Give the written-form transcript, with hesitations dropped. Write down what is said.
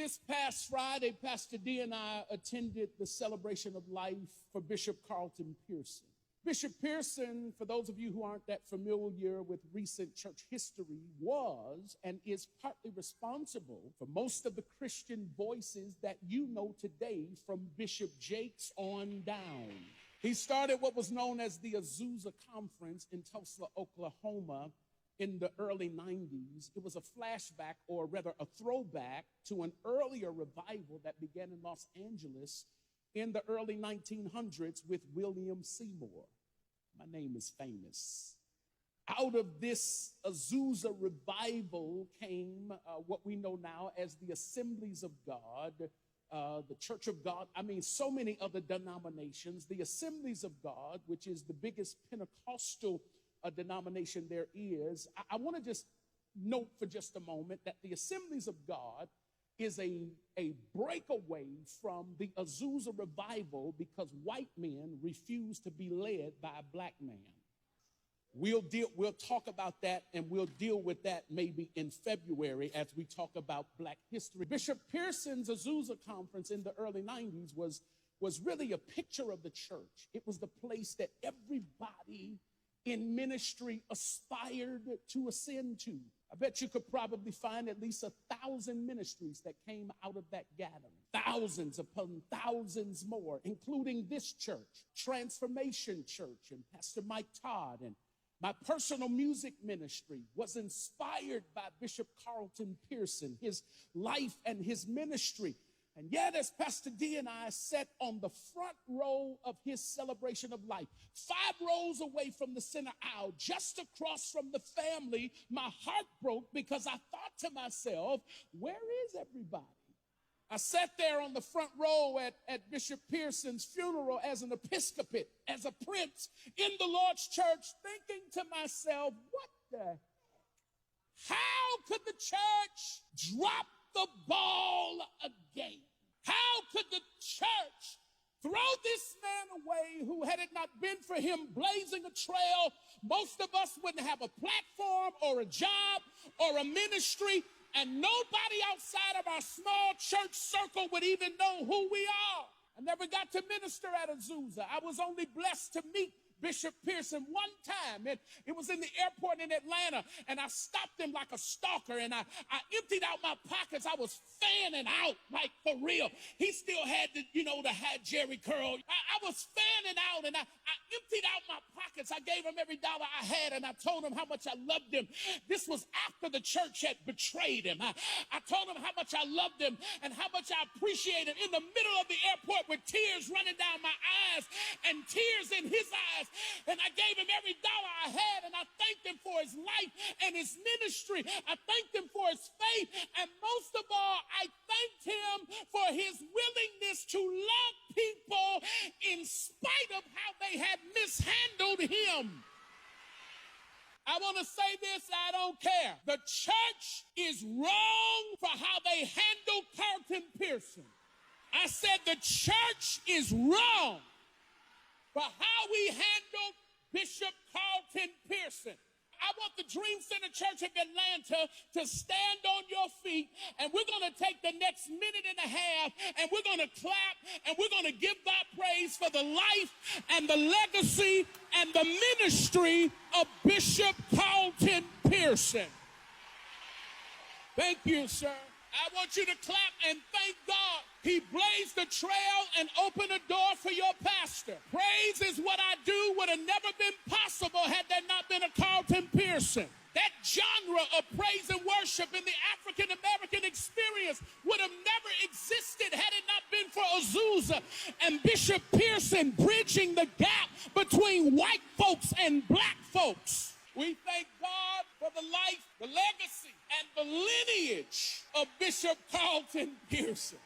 This past Friday, Pastor D and I attended the celebration of life for Bishop Carlton Pearson. Bishop Pearson, for those of you who aren't that familiar with recent church history, was and is partly responsible for most of the Christian voices that you know today, from Bishop Jakes on down. He started what was known as the Azusa Conference in Tulsa, Oklahoma in the early 90s. It was a flashback, or rather a throwback, to an earlier revival that began in Los Angeles in the early 1900s with William Seymour. My name is famous. Out of this Azusa revival came what we know now as the Assemblies of God, the Church of God. So many other denominations. The Assemblies of God, which is the biggest Pentecostal denomination there is. I want to just note for just a moment that the Assemblies of God is a breakaway from the Azusa revival because white men refuse to be led by a black man. We'll talk about that, and we'll deal with that maybe in February as we talk about black history. Bishop Pearson's Azusa conference in the early 90s was really a picture of the church. It was the place that everybody in ministry aspired to ascend to. I bet you could probably find at least 1,000 ministries that came out of that gathering. Thousands upon thousands more, including this church, Transformation Church, and Pastor Mike Todd. And my personal music ministry was inspired by Bishop Carlton Pearson, his life and his ministry. And yet, as Pastor D and I sat on the front row of his celebration of life, 5 rows away from the center aisle, just across from the family, my heart broke because I thought to myself, where is everybody? I sat there on the front row at Bishop Pearson's funeral as an Episcopate, as a prince in the Lord's church, thinking to myself, what the heck? How could the church drop the ball again? How could the church throw this man away who, had it not been for him blazing a trail, most of us wouldn't have a platform or a job or a ministry, and nobody outside of our small church circle would even know who we are. I never got to minister at Azusa. I was only blessed to meet Bishop Pearson one time, and it was in the airport in Atlanta, and I stopped him like a stalker, and I emptied out my pockets. I was fanning out, like for real. He still had the hat Jerry curl. I was fanning out, and I emptied out my pockets. I gave him every dollar I had, and I told him how much I loved him. This was after the church had betrayed him. I told him how much I loved him and how much I appreciated him in the middle of the airport with tears running down my eyes and tears in his eyes. And I gave him every dollar I had, and I thanked him for his life and his ministry. I thanked him for his faith, and most of all, I thanked him for his willingness to love people in spite of how they had mishandled him. I want to say this, I don't care. The church is wrong for how they handled Carlton Pearson. I said the church is wrong for how we handled Bishop Carlton Pearson. I want the Dream Center Church of Atlanta to stand on your feet, and we're going to take the next minute and a half, and we're going to clap, and we're going to give God praise for the life and the legacy and the ministry of Bishop Carlton Pearson. Thank you, sir. I want you to clap and thank God. He blazed the trail and opened a door for your pastor. Praise is what I do would have never been possible had there not been a Carlton Pearson. That genre of praise and worship in the African American experience would have never existed had it not been for Azusa and Bishop Pearson bridging the gap between white folks and black folks. We thank God for the life, the legacy, and the lineage of Bishop Carlton Pearson.